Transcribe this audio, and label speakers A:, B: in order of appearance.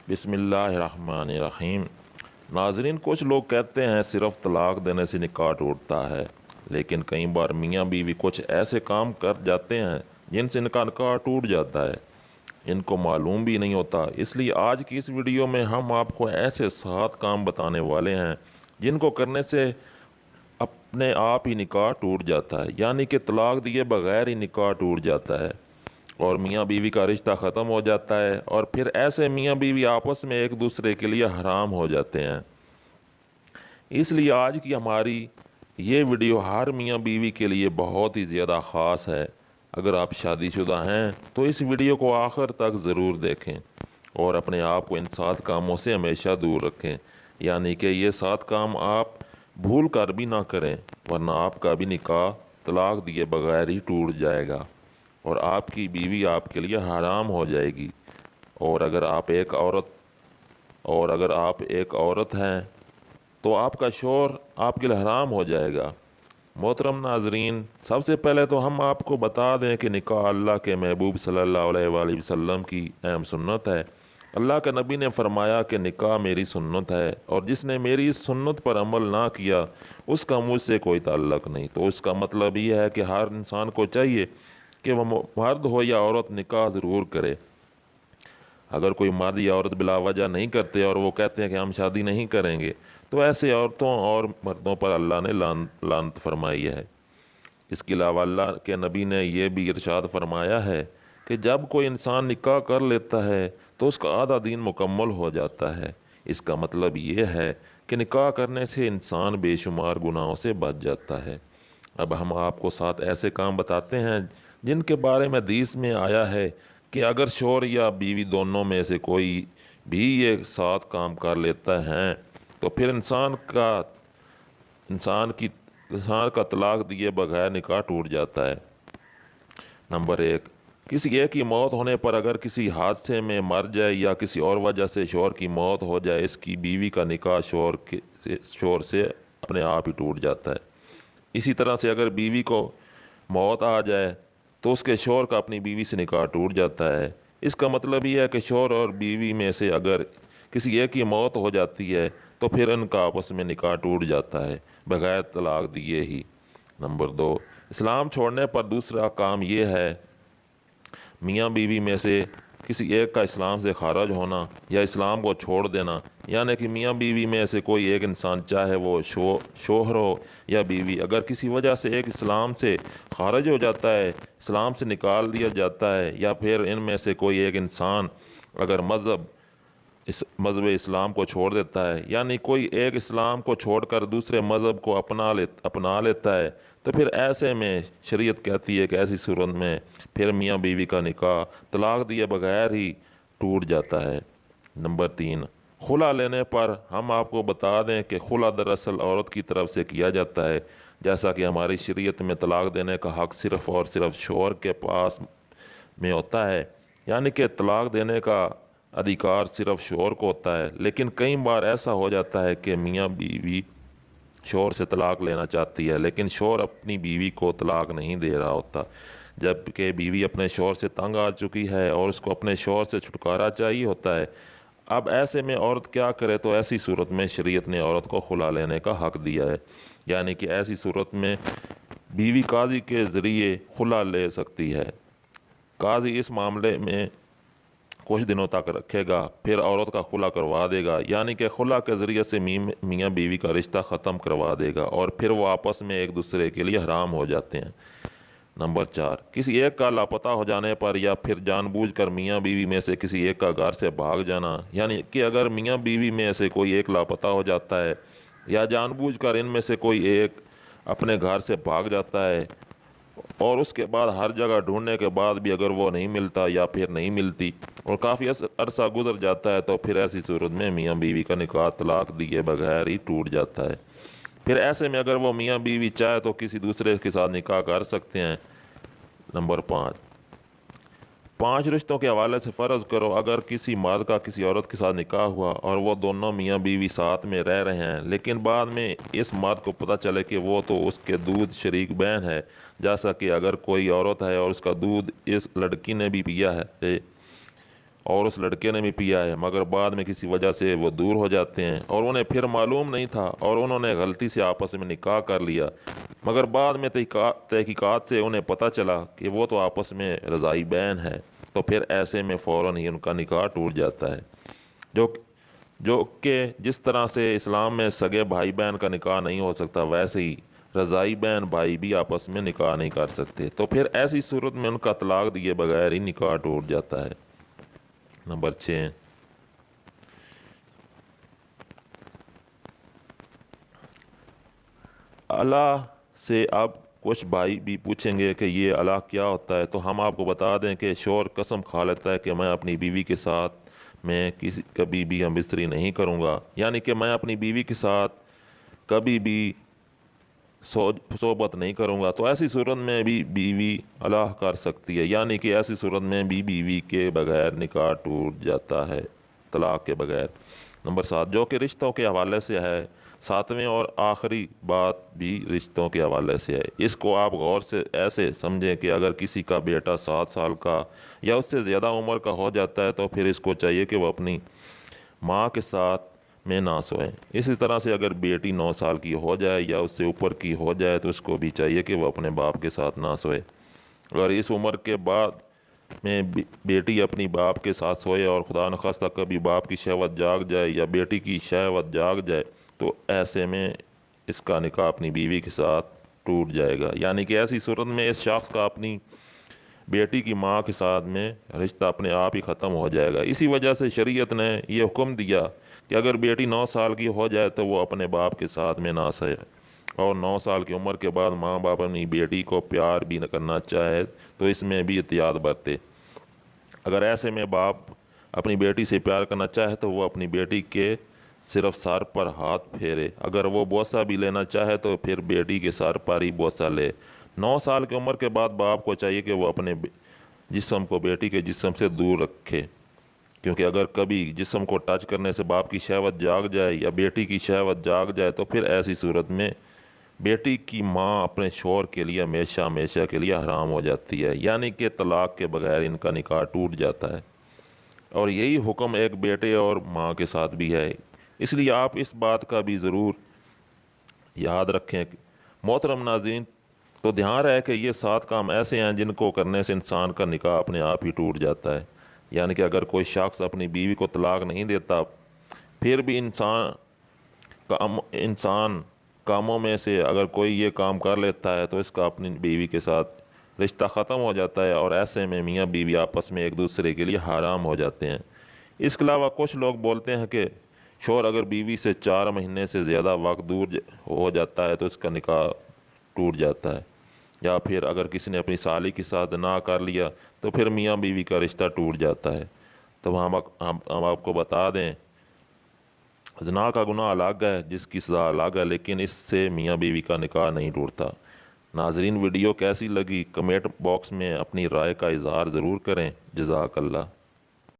A: بسم اللہ الرحمن الرحیم۔ ناظرین، کچھ لوگ کہتے ہیں صرف طلاق دینے سے نکاح ٹوٹتا ہے، لیکن کئی بار میاں بیوی کچھ ایسے کام کر جاتے ہیں جن سے نکاح ٹوٹ جاتا ہے، ان کو معلوم بھی نہیں ہوتا۔ اس لیے آج کی اس ویڈیو میں ہم آپ کو ایسے 7 کام بتانے والے ہیں جن کو کرنے سے اپنے آپ ہی نکاح ٹوٹ جاتا ہے، یعنی کہ طلاق دیے بغیر ہی نکاح ٹوٹ جاتا ہے اور میاں بیوی کا رشتہ ختم ہو جاتا ہے، اور پھر ایسے میاں بیوی آپس میں ایک دوسرے کے لیے حرام ہو جاتے ہیں۔ اس لیے آج کی ہماری یہ ویڈیو ہر میاں بیوی کے لیے بہت ہی زیادہ خاص ہے۔ اگر آپ شادی شدہ ہیں تو اس ویڈیو کو آخر تک ضرور دیکھیں اور اپنے آپ کو ان 7 کاموں سے ہمیشہ دور رکھیں، یعنی کہ یہ 7 کام آپ بھول کر بھی نہ کریں، ورنہ آپ کا بھی نکاح طلاق دیے بغیر ہی ٹوٹ جائے گا اور آپ کی بیوی آپ کے لیے حرام ہو جائے گی۔ اور اگر آپ ایک عورت ہیں تو آپ کا شوہر آپ کے لیے حرام ہو جائے گا۔ محترم ناظرین، سب سے پہلے تو ہم آپ کو بتا دیں کہ نکاح اللہ کے محبوب صلی اللہ علیہ وآلہ وسلم کی اہم سنت ہے۔ اللہ کے نبی نے فرمایا کہ نکاح میری سنت ہے، اور جس نے میری اس سنت پر عمل نہ کیا اس کا مجھ سے کوئی تعلق نہیں۔ تو اس کا مطلب یہ ہے کہ ہر انسان کو چاہیے کہ وہ مرد ہو یا عورت نکاح ضرور کرے۔ اگر کوئی مرد یا عورت بلا وجہ نہیں کرتے اور وہ کہتے ہیں کہ ہم شادی نہیں کریں گے، تو ایسے عورتوں اور مردوں پر اللہ نے لعنت فرمائی ہے۔ اس کے علاوہ اللہ کے نبی نے یہ بھی ارشاد فرمایا ہے کہ جب کوئی انسان نکاح کر لیتا ہے تو اس کا آدھا دین مکمل ہو جاتا ہے۔ اس کا مطلب یہ ہے کہ نکاح کرنے سے انسان بے شمار گناہوں سے بچ جاتا ہے۔ اب ہم آپ کو 7 ایسے کام بتاتے ہیں جن کے بارے میں حدیث میں آیا ہے کہ اگر شوہر یا بیوی دونوں میں سے کوئی بھی یہ 7 کام کر لیتا ہے تو پھر انسان کا طلاق دیے بغیر نکاح ٹوٹ جاتا ہے۔ نمبر 1، کسی ایک کی موت ہونے پر اگر کسی حادثے میں مر جائے یا کسی اور وجہ سے شوہر کی موت ہو جائے، اس کی بیوی کا نکاح شوہر سے اپنے آپ ہی ٹوٹ جاتا ہے۔ اسی طرح سے اگر بیوی کو موت آ جائے تو اس کے شوہر کا اپنی بیوی سے نکاح ٹوٹ جاتا ہے۔ اس کا مطلب یہ ہے کہ شوہر اور بیوی میں سے اگر کسی ایک کی موت ہو جاتی ہے تو پھر ان کا آپس میں نکاح ٹوٹ جاتا ہے بغیر طلاق دیے ہی۔ نمبر 2، اسلام چھوڑنے پر دوسرا کام یہ ہے میاں بیوی میں سے کسی ایک کا اسلام سے خارج ہونا یا اسلام کو چھوڑ دینا، یعنی کہ میاں بیوی میں سے کوئی ایک انسان، چاہے وہ شوہر ہو یا بیوی، اگر کسی وجہ سے ایک اسلام سے خارج ہو جاتا ہے، اسلام سے نکال دیا جاتا ہے، یا پھر ان میں سے کوئی ایک انسان اگر مذہب اسلام کو چھوڑ دیتا ہے، یعنی کوئی ایک اسلام کو چھوڑ کر دوسرے مذہب کو اپنا لیتا ہے، تو پھر ایسے میں شریعت کہتی ہے کہ ایسی صورت میں پھر میاں بیوی کا نکاح طلاق دیے بغیر ہی ٹوٹ جاتا ہے۔ نمبر 3، خلا لینے پر ہم آپ کو بتا دیں کہ خلا دراصل عورت کی طرف سے کیا جاتا ہے، جیسا کہ ہماری شریعت میں طلاق دینے کا حق صرف اور صرف شوہر کے پاس میں ہوتا ہے، یعنی کہ طلاق دینے کا ادھیکار صرف شوہر کو ہوتا ہے۔ لیکن کئی بار ایسا ہو جاتا ہے کہ میاں بیوی شوہر سے طلاق لینا چاہتی ہے لیکن شوہر اپنی بیوی کو طلاق نہیں دے رہا ہوتا، جبکہ بیوی اپنے شوہر سے تنگ آ چکی ہے اور اس کو اپنے شوہر سے چھٹکارا چاہیے ہوتا ہے۔ اب ایسے میں عورت کیا کرے؟ تو ایسی صورت میں شریعت نے عورت کو خلا لینے کا حق دیا ہے، یعنی کہ ایسی صورت میں بیوی قاضی کے ذریعے خلا لے سکتی ہے۔ قاضی اس معاملے میں کچھ دنوں تک رکھے گا، پھر عورت کا خلا کروا دے گا، یعنی کہ خلا کے ذریعے سے میاں بیوی کا رشتہ ختم کروا دے گا اور پھر وہ آپس میں ایک دوسرے کے لیے حرام ہو جاتے ہیں۔ نمبر 4، کسی ایک کا لاپتہ ہو جانے پر یا پھر جان بوجھ کر میاں بیوی میں سے کسی ایک کا گھر سے بھاگ جانا، یعنی کہ اگر میاں بیوی میں سے کوئی ایک لاپتہ ہو جاتا ہے یا جان بوجھ کر ان میں سے کوئی ایک اپنے گھر سے بھاگ جاتا ہے اور اس کے بعد ہر جگہ ڈھونڈنے کے بعد بھی اگر وہ نہیں ملتا یا پھر نہیں ملتی اور کافی عرصہ گزر جاتا ہے، تو پھر ایسی صورت میں میاں بیوی کا نکاح طلاق دیے بغیر ہی ٹوٹ جاتا ہے۔ پھر ایسے میں اگر وہ میاں بیوی چاہے تو کسی دوسرے کے ساتھ نکاح کر سکتے ہیں۔ نمبر 5 رشتوں کے حوالے سے فرض کرو اگر کسی مرد کا کسی عورت کے ساتھ نکاح ہوا اور وہ دونوں میاں بیوی ساتھ میں رہ رہے ہیں، لیکن بعد میں اس مرد کو پتہ چلے کہ وہ تو اس کے دودھ شریک بہن ہے، جیسا کہ اگر کوئی عورت ہے اور اس کا دودھ اس لڑکی نے بھی پیا ہے اور اس لڑکے نے بھی پیا ہے، مگر بعد میں کسی وجہ سے وہ دور ہو جاتے ہیں اور انہیں پھر معلوم نہیں تھا اور انہوں نے غلطی سے آپس میں نکاح کر لیا، مگر بعد میں تحقیقات سے انہیں پتہ چلا کہ وہ تو آپس میں رضائی بین ہے، تو پھر ایسے میں فوراً ہی ان کا نکاح ٹوٹ جاتا ہے۔ جو کہ جس طرح سے اسلام میں سگے بھائی بہن کا نکاح نہیں ہو سکتا، ویسے ہی رضائی بہن بھائی بھی آپس میں نکاح نہیں کر سکتے، تو پھر ایسی صورت میں ان کا طلاق دیے بغیر ہی نکاح ٹوٹ جاتا ہے۔ نمبر 6، اللہ سے اب کچھ بھائی بھی پوچھیں گے کہ یہ اللہ کیا ہوتا ہے، تو ہم آپ کو بتا دیں کہ شوہر قسم کھا لیتا ہے کہ میں اپنی بیوی کے ساتھ میں کبھی بھی ہم بستری نہیں کروں گا، یعنی کہ میں اپنی بیوی کے ساتھ کبھی بھی صحبت نہیں کروں گا، تو ایسی صورت میں بھی بیوی اللہ کر سکتی ہے، یعنی کہ ایسی صورت میں بھی بیوی کے بغیر نکاح ٹوٹ جاتا ہے، طلاق کے بغیر۔ نمبر 7، جو کہ رشتوں کے حوالے سے ہے، 7ویں اور آخری بات بھی رشتوں کے حوالے سے ہے۔ اس کو آپ غور سے ایسے سمجھیں کہ اگر کسی کا بیٹا 7 سال کا یا اس سے زیادہ عمر کا ہو جاتا ہے تو پھر اس کو چاہیے کہ وہ اپنی ماں کے ساتھ میں نہ سوئیں۔ اسی طرح سے اگر بیٹی 9 سال کی ہو جائے یا اس سے اوپر کی ہو جائے تو اس کو بھی چاہیے کہ وہ اپنے باپ کے ساتھ نہ سوئے۔ اگر اس عمر کے بعد میں بیٹی اپنی باپ کے ساتھ سوئے اور خدا نخواستہ کبھی باپ کی شہوت جاگ جائے یا بیٹی کی شہوت جاگ جائے تو ایسے میں اس کا نکاح اپنی بیوی کے ساتھ ٹوٹ جائے گا، یعنی کہ ایسی صورت میں اس شخص کا اپنی بیٹی کی ماں کے ساتھ میں رشتہ اپنے آپ ہی ختم ہو جائے گا۔ اسی وجہ سے شریعت نے یہ حکم دیا کہ اگر بیٹی 9 سال کی ہو جائے تو وہ اپنے باپ کے ساتھ میں نہ سوئے، اور 9 سال کی عمر کے بعد ماں باپ اپنی بیٹی کو پیار بھی نہ کرنا چاہے تو اس میں بھی احتیاط برتے۔ اگر ایسے میں باپ اپنی بیٹی سے پیار کرنا چاہے تو وہ اپنی بیٹی کے صرف سر پر ہاتھ پھیرے، اگر وہ بوسہ بھی لینا چاہے تو پھر بیٹی کے سر پر ہی بوسہ لے۔ 9 سال کی عمر کے بعد باپ کو چاہیے کہ وہ اپنے جسم کو بیٹی کے جسم سے دور رکھے، کیونکہ اگر کبھی جسم کو ٹچ کرنے سے باپ کی شہوت جاگ جائے یا بیٹی کی شہوت جاگ جائے تو پھر ایسی صورت میں بیٹی کی ماں اپنے شوہر کے لیے ہمیشہ ہمیشہ کے لیے حرام ہو جاتی ہے، یعنی کہ طلاق کے بغیر ان کا نکاح ٹوٹ جاتا ہے۔ اور یہی حکم ایک بیٹے اور ماں کے ساتھ بھی ہے، اس لیے آپ اس بات کا بھی ضرور یاد رکھیں۔ محترم ناظرین، تو دھیان رہے کہ یہ 7 کام ایسے ہیں جن کو کرنے سے انسان کا نکاح اپنے آپ ہی ٹوٹ جاتا ہے، یعنی کہ اگر کوئی شخص اپنی بیوی کو طلاق نہیں دیتا پھر بھی انسان کاموں میں سے اگر کوئی یہ کام کر لیتا ہے تو اس کا اپنی بیوی کے ساتھ رشتہ ختم ہو جاتا ہے، اور ایسے میں میاں بیوی آپس میں ایک دوسرے کے لیے حرام ہو جاتے ہیں۔ اس کے علاوہ کچھ لوگ بولتے ہیں کہ شوہر اگر بیوی سے 4 مہینے سے زیادہ وقت دور ہو جاتا ہے تو اس کا نکاح ٹوٹ جاتا ہے، یا پھر اگر کسی نے اپنی سالی کے ساتھ نہ کر لیا تو پھر میاں بیوی کا رشتہ ٹوٹ جاتا ہے۔ تو ہم آپ کو بتا دیں، زنا کا گناہ الگ ہے، جس کی سزا الگ ہے، لیکن اس سے میاں بیوی کا نکاح نہیں ٹوٹتا۔ ناظرین، ویڈیو کیسی لگی کمنٹ باکس میں اپنی رائے کا اظہار ضرور کریں۔ جزاک اللہ۔